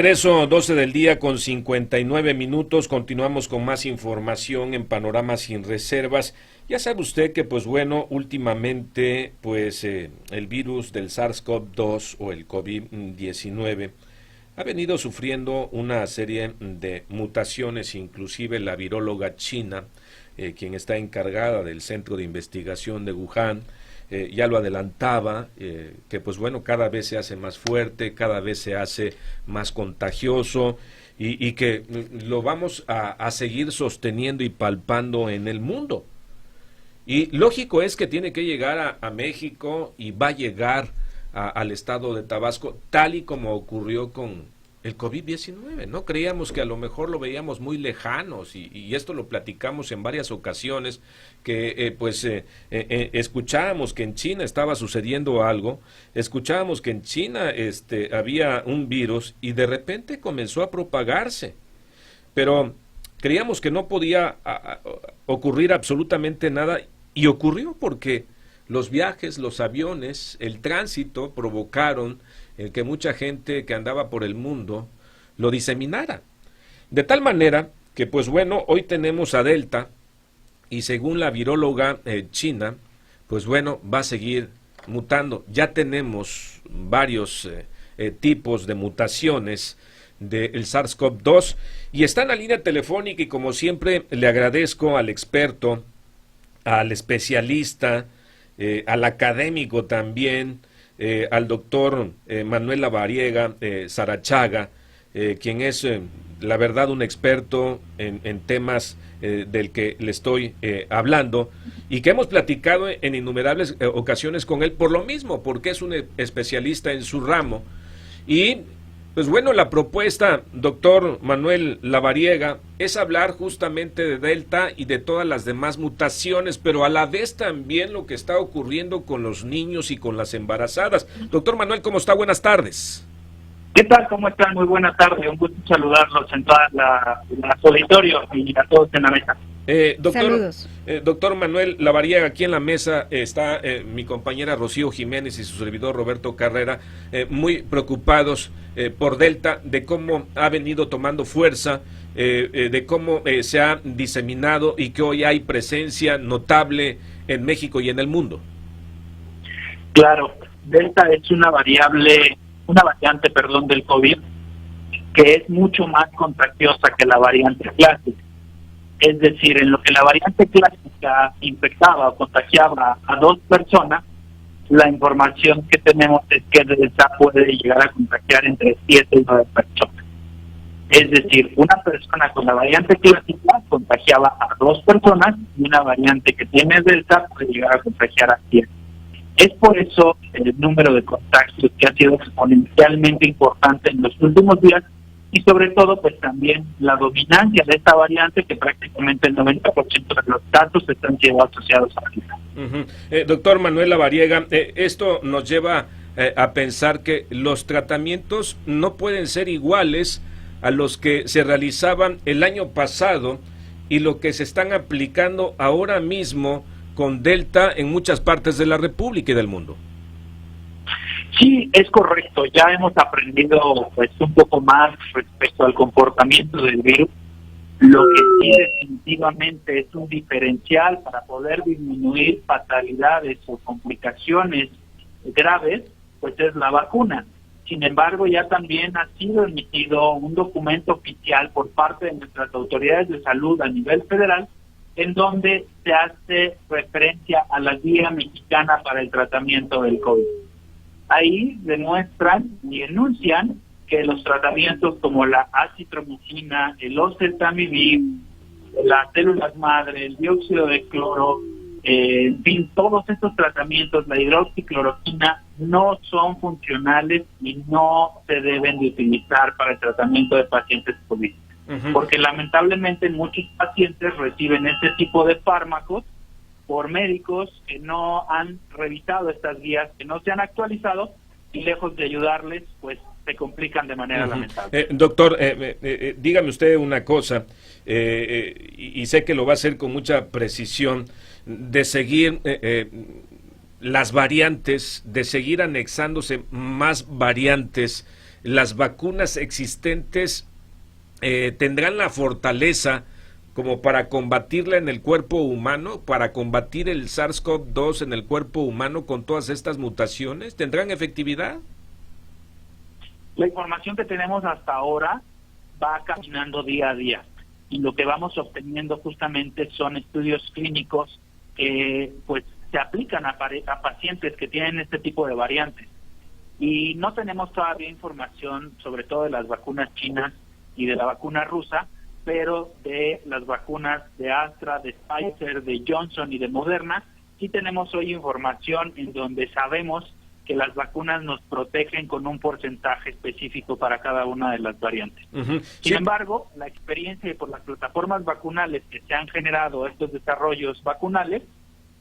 Regreso 12 del día con 59 minutos. Continuamos con más información en Panorama Sin Reservas. Ya sabe usted que, pues bueno, últimamente, pues el virus del SARS-CoV-2 o el COVID-19 ha venido sufriendo una serie de mutaciones, inclusive la viróloga china, quien está encargada del Centro de Investigación de Wuhan, ya lo adelantaba, que pues bueno, cada vez se hace más fuerte, cada vez se hace más contagioso y que lo vamos a seguir sosteniendo y palpando en el mundo. Y lógico es que tiene que llegar a México y va a llegar al estado de Tabasco, tal y como ocurrió con el COVID-19, ¿no? Creíamos que a lo mejor lo veíamos muy lejanos y esto lo platicamos en varias ocasiones, que escuchábamos que en China estaba sucediendo algo, escuchábamos que en China había un virus y de repente comenzó a propagarse, pero creíamos que no podía ocurrir absolutamente nada y ocurrió porque los viajes, los aviones, el tránsito provocaron el que mucha gente que andaba por el mundo lo diseminara. De tal manera que, pues bueno, hoy tenemos a Delta y según la viróloga china, pues bueno, va a seguir mutando. Ya tenemos varios tipos de mutaciones del SARS-CoV-2 y está en la línea telefónica y como siempre le agradezco al experto, al especialista, al académico también, al doctor Manuel Lavariega Sarachaga, quien es la verdad un experto en temas del que le estoy hablando y que hemos platicado en innumerables ocasiones con él por lo mismo, porque es un especialista en su ramo. Y pues bueno, la propuesta, doctor Manuel Lavariega, es hablar justamente de Delta y de todas las demás mutaciones, pero a la vez también lo que está ocurriendo con los niños y con las embarazadas. Doctor Manuel, ¿cómo está? Buenas tardes. ¿Qué tal? ¿Cómo están? Muy buena tarde. Un gusto saludarlos en toda la auditorio y a todos en la mesa. Doctor Manuel Lavariega, aquí en la mesa está mi compañera Rocío Jiménez y su servidor Roberto Carrera, muy preocupados por Delta, de cómo ha venido tomando fuerza, de cómo se ha diseminado y que hoy hay presencia notable en México y en el mundo. Claro, Delta es una variante, del COVID, que es mucho más contagiosa que la variante clásica. Es decir, en lo que la variante clásica infectaba o contagiaba a 2 personas, la información que tenemos es que Delta puede llegar a contagiar entre 7 y 9 personas. Es decir, una persona con la variante clásica contagiaba a 2 personas y una variante que tiene Delta puede llegar a contagiar a 7. Es por eso el número de contagios que ha sido exponencialmente importante en los últimos días y sobre todo pues también la dominancia de esta variante que prácticamente el 90% de los casos están siendo asociados a ella. Doctor Manuel Lavariega, esto nos lleva a pensar que los tratamientos no pueden ser iguales a los que se realizaban el año pasado y lo que se están aplicando ahora mismo con Delta en muchas partes de la República y del mundo. Sí, es correcto. Ya hemos aprendido pues un poco más respecto al comportamiento del virus. Lo que sí definitivamente es un diferencial para poder disminuir fatalidades o complicaciones graves, pues es la vacuna. Sin embargo, ya también ha sido emitido un documento oficial por parte de nuestras autoridades de salud a nivel federal, en donde se hace referencia a la Guía Mexicana para el Tratamiento del COVID. Ahí demuestran y enuncian que los tratamientos como la acitromicina, el oseltamivir, las células madre, el dióxido de cloro, en fin, todos estos tratamientos, la hidroxicloroquina, no son funcionales y no se deben de utilizar para el tratamiento de pacientes COVID. Porque lamentablemente muchos pacientes reciben este tipo de fármacos por médicos que no han revisado estas guías, que no se han actualizado y lejos de ayudarles, pues se complican de manera lamentable. Doctor, dígame usted una cosa, y sé que lo va a hacer con mucha precisión, de seguir las variantes, de seguir anexándose más variantes las vacunas existentes tendrán la fortaleza como para combatirla en el cuerpo humano, para combatir el SARS-CoV-2 en el cuerpo humano con todas estas mutaciones? ¿Tendrán efectividad? La información que tenemos hasta ahora va caminando día a día, y lo que vamos obteniendo justamente son estudios clínicos que pues se aplican a pacientes que tienen este tipo de variantes. Y no tenemos todavía información sobre todo de las vacunas chinas y de la vacuna rusa, pero de las vacunas de Astra, de Pfizer, de Johnson y de Moderna, sí tenemos hoy información en donde sabemos que las vacunas nos protegen con un porcentaje específico para cada una de las variantes. Sin embargo, la experiencia por las plataformas vacunales que se han generado estos desarrollos vacunales,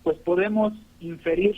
pues podemos inferir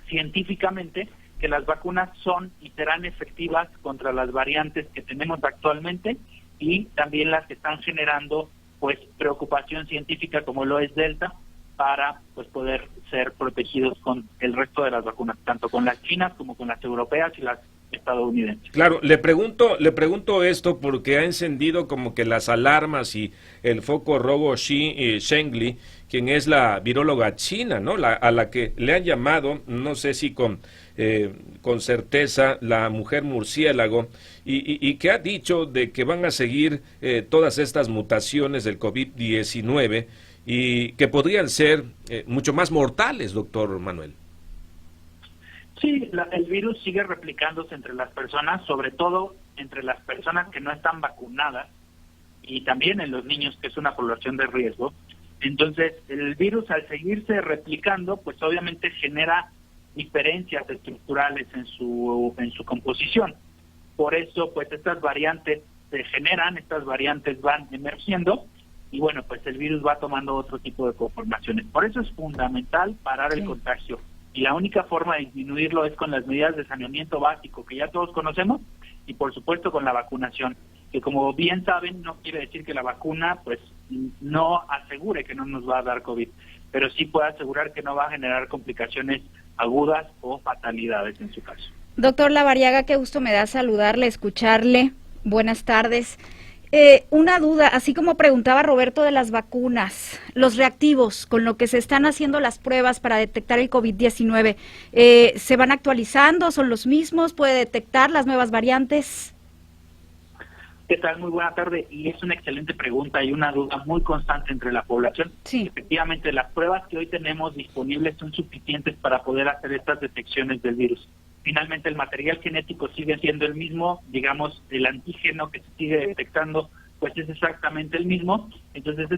científicamente que las vacunas son y serán efectivas contra las variantes que tenemos actualmente, y también las que están generando pues preocupación científica como lo es Delta, para pues poder ser protegidos con el resto de las vacunas, tanto con las chinas como con las europeas y las estadounidenses. Claro, le pregunto esto porque ha encendido como que las alarmas y el foco rojo Zhengli, quien es la viróloga china, ¿no? A la que le han llamado, no sé si con certeza, la mujer murciélago, y que ha dicho de que van a seguir todas estas mutaciones del COVID-19 y que podrían ser mucho más mortales, doctor Manuel. Sí, el virus sigue replicándose entre las personas, sobre todo entre las personas que no están vacunadas, y también en los niños, que es una población de riesgo. Entonces, el virus, al seguirse replicando, pues obviamente genera diferencias estructurales en su composición. Por eso, pues estas variantes se generan, estas variantes van emergiendo, y bueno, pues el virus va tomando otro tipo de conformaciones. Por eso es fundamental parar el contagio. Y la única forma de disminuirlo es con las medidas de saneamiento básico que ya todos conocemos, y por supuesto con la vacunación, que como bien saben no quiere decir que la vacuna pues no asegure que no nos va a dar COVID, pero sí puede asegurar que no va a generar complicaciones agudas o fatalidades en su caso. Doctor Lavariaga, qué gusto me da saludarle, escucharle. Buenas tardes. Una duda, así como preguntaba Roberto de las vacunas, los reactivos con lo que se están haciendo las pruebas para detectar el COVID-19, ¿se van actualizando? ¿Son los mismos? ¿Puede detectar las nuevas variantes? ¿Qué tal? Muy buena tarde, y es una excelente pregunta y una duda muy constante entre la población. Sí. Efectivamente, las pruebas que hoy tenemos disponibles son suficientes para poder hacer estas detecciones del virus. Finalmente, el material genético sigue siendo el mismo, digamos, el antígeno que se sigue detectando, pues es exactamente el mismo. Entonces,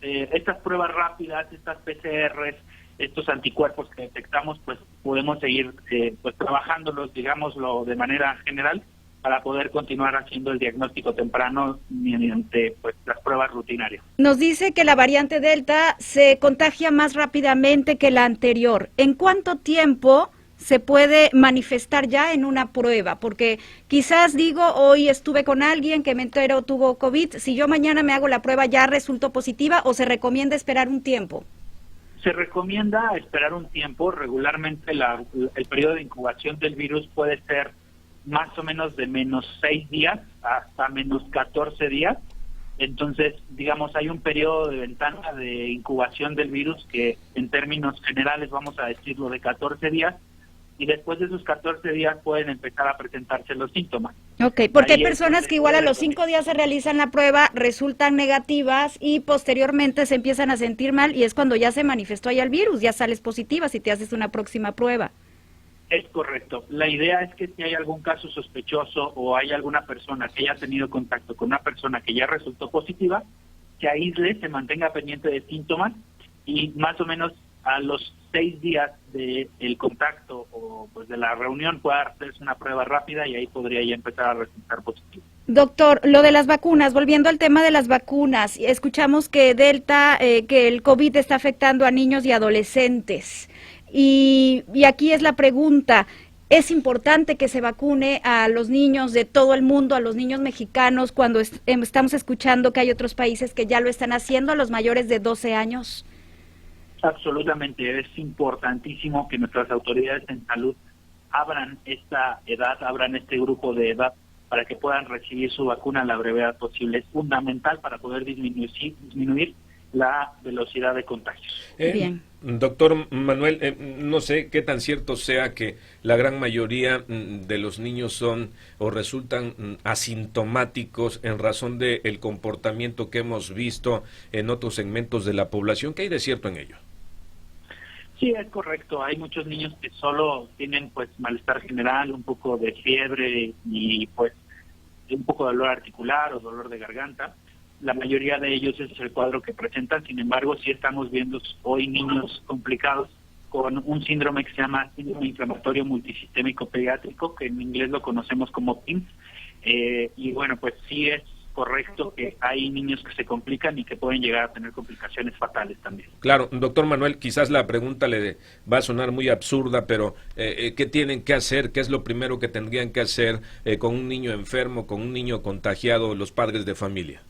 estas pruebas rápidas, estas PCRs, estos anticuerpos que detectamos, pues podemos seguir pues trabajándolos, digámoslo, de manera general, para poder continuar haciendo el diagnóstico temprano mediante pues las pruebas rutinarias. Nos dice que la variante Delta se contagia más rápidamente que la anterior. ¿En cuánto tiempo se puede manifestar ya en una prueba? Porque quizás digo, hoy estuve con alguien que me enteró tuvo COVID, si yo mañana me hago la prueba, ¿ya resultó positiva o se recomienda esperar un tiempo? Se recomienda esperar un tiempo. Regularmente el periodo de incubación del virus puede ser más o menos de -6 días hasta -14 días. Entonces, digamos, hay un periodo de ventana de incubación del virus que en términos generales vamos a decirlo de 14 días, y después de esos 14 días pueden empezar a presentarse los síntomas. Ok, porque Ahí hay personas que igual a los 5 días se realizan la prueba, resultan negativas y posteriormente se empiezan a sentir mal, y es cuando ya se manifestó ahí el virus, ya sales positiva si te haces una próxima prueba. Es correcto. La idea es que si hay algún caso sospechoso o hay alguna persona que haya tenido contacto con una persona que ya resultó positiva, se aísle, se mantenga pendiente de síntomas, y más o menos a los 6 días del contacto o pues de la reunión pueda hacerse una prueba rápida, y ahí podría ya empezar a resultar positivo. Doctor, lo de las vacunas, volviendo al tema de las vacunas, escuchamos que Delta, que el COVID está afectando a niños y adolescentes. Y aquí es la pregunta, ¿es importante que se vacune a los niños de todo el mundo, a los niños mexicanos, cuando estamos escuchando que hay otros países que ya lo están haciendo, a los mayores de 12 años? Absolutamente, es importantísimo que nuestras autoridades en salud abran esta edad, abran este grupo de edad para que puedan recibir su vacuna a la brevedad posible. Es fundamental para poder disminuir la velocidad de contagios. Bien. Doctor Manuel, no sé qué tan cierto sea que la gran mayoría de los niños son o resultan asintomáticos en razón del comportamiento que hemos visto en otros segmentos de la población. ¿Qué hay de cierto en ello? Sí, es correcto. Hay muchos niños que solo tienen pues malestar general, un poco de fiebre y pues un poco de dolor articular o dolor de garganta. La mayoría de ellos ese es el cuadro que presentan. Sin embargo, sí estamos viendo hoy niños complicados con un síndrome que se llama síndrome inflamatorio multisistémico pediátrico, que en inglés lo conocemos como PIMS. Y bueno, pues sí es correcto que hay niños que se complican y que pueden llegar a tener complicaciones fatales también. Claro, doctor Manuel, quizás la pregunta le va a sonar muy absurda, pero ¿qué tienen que hacer? ¿Qué es lo primero que tendrían que hacer con un niño enfermo, con un niño contagiado, los padres de familia?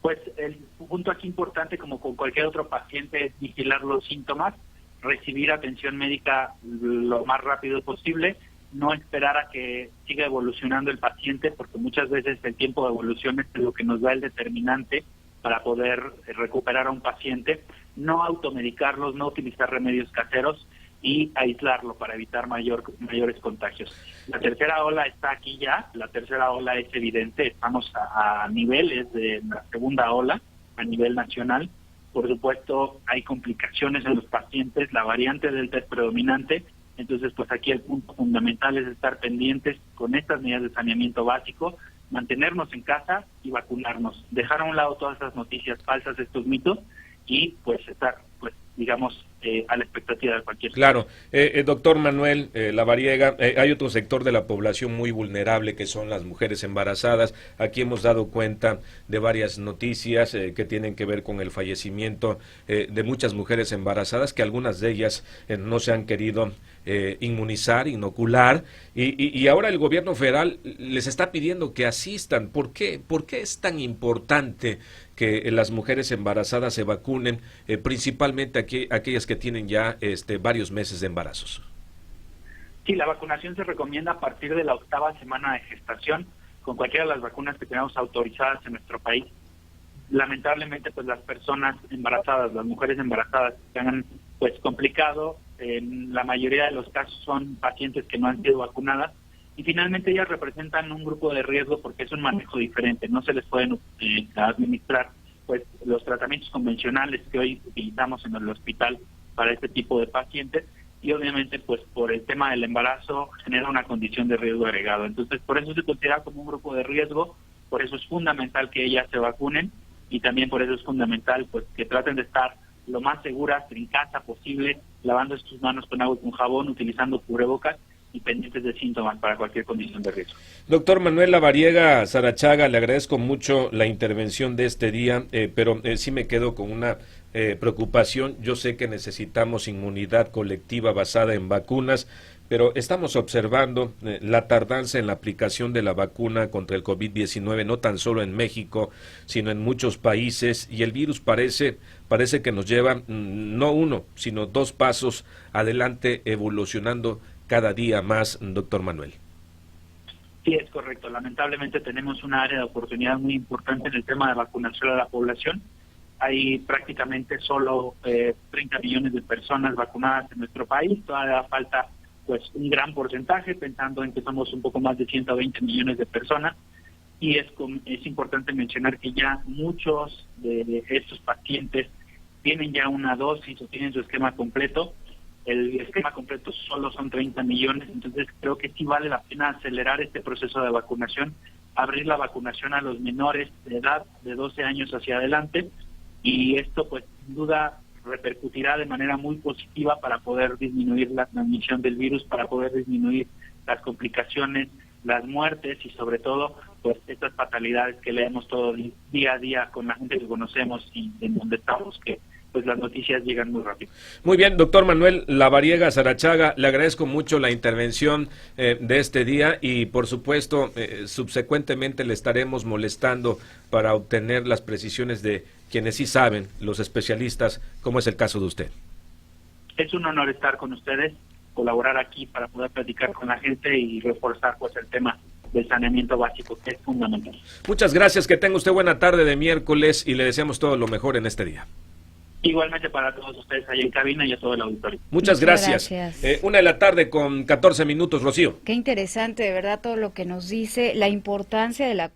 Pues el punto aquí importante, como con cualquier otro paciente, es vigilar los síntomas, recibir atención médica lo más rápido posible, no esperar a que siga evolucionando el paciente, porque muchas veces el tiempo de evolución es lo que nos da el determinante para poder recuperar a un paciente, no automedicarlos, no utilizar remedios caseros y aislarlo para evitar mayores contagios. La tercera ola está aquí ya, la tercera ola es evidente, estamos a niveles de la segunda ola a nivel nacional. Por supuesto, hay complicaciones en los pacientes, la variante Delta es predominante, entonces pues aquí el punto fundamental es estar pendientes con estas medidas de saneamiento básico, mantenernos en casa y vacunarnos, dejar a un lado todas esas noticias falsas, estos mitos, y pues estar, pues digamos, a la expectativa de cualquier cosa. Claro, doctor Manuel Lavariega, hay otro sector de la población muy vulnerable que son las mujeres embarazadas. Aquí hemos dado cuenta de varias noticias que tienen que ver con el fallecimiento de muchas mujeres embarazadas, que algunas de ellas no se han querido inmunizar, inocular, y ahora el gobierno federal les está pidiendo que asistan. ¿Por qué? ¿Por qué es tan importante que las mujeres embarazadas se vacunen, principalmente aquellas que tienen ya varios meses de embarazos? Sí, la vacunación se recomienda a partir de la 8ª semana de gestación con cualquiera de las vacunas que tenemos autorizadas en nuestro país. Lamentablemente, pues las personas embarazadas, las mujeres embarazadas que han pues complicado, en la mayoría de los casos son pacientes que no han sido vacunadas y finalmente ellas representan un grupo de riesgo porque es un manejo diferente, no se les pueden administrar pues los tratamientos convencionales que hoy utilizamos en el hospital para este tipo de pacientes y obviamente pues por el tema del embarazo genera una condición de riesgo agregado. Entonces por eso se considera como un grupo de riesgo, por eso es fundamental que ellas se vacunen y también por eso es fundamental pues que traten de estar lo más seguras en casa posible, lavando sus manos con agua y con jabón, utilizando cubrebocas y pendientes de síntomas para cualquier condición de riesgo. Doctor Manuel Lavariega Sarachaga, le agradezco mucho la intervención de este día, pero sí me quedo con una preocupación. Yo sé que necesitamos inmunidad colectiva basada en vacunas, pero estamos observando la tardanza en la aplicación de la vacuna contra el COVID-19, no tan solo en México, sino en muchos países, y el virus parece que nos lleva no uno, sino 2 pasos adelante, evolucionando cada día más, doctor Manuel. Sí, es correcto. Lamentablemente tenemos un área de oportunidad muy importante en el tema de vacunación a la población. Hay prácticamente solo 30 millones de personas vacunadas en nuestro país. Todavía falta pues un gran porcentaje, pensando en que somos un poco más de 120 millones de personas. Y es importante mencionar que ya muchos de estos pacientes tienen ya una dosis o tienen su esquema completo. El esquema completo solo son 30 millones, entonces creo que sí vale la pena acelerar este proceso de vacunación, abrir la vacunación a los menores de edad de 12 años hacia adelante, y esto pues sin duda repercutirá de manera muy positiva para poder disminuir la transmisión del virus, para poder disminuir las complicaciones, las muertes y sobre todo pues estas fatalidades que leemos todo día a día con la gente que conocemos y en donde estamos, que pues las noticias llegan muy rápido. Muy bien, doctor Manuel Lavariega Sarachaga, le agradezco mucho la intervención de este día y por supuesto subsecuentemente le estaremos molestando para obtener las precisiones de quienes sí saben, los especialistas, como es el caso de usted. Es un honor estar con ustedes colaborar aquí para poder platicar con la gente y reforzar pues el tema del saneamiento básico, que es fundamental. Muchas gracias, que tenga usted buena tarde de miércoles y le deseamos todo lo mejor en este día. Igualmente para todos ustedes ahí en cabina y a todo el auditorio. Muchas gracias. 1:14 p.m, Rocío. Qué interesante, de verdad, todo lo que nos dice, la importancia de la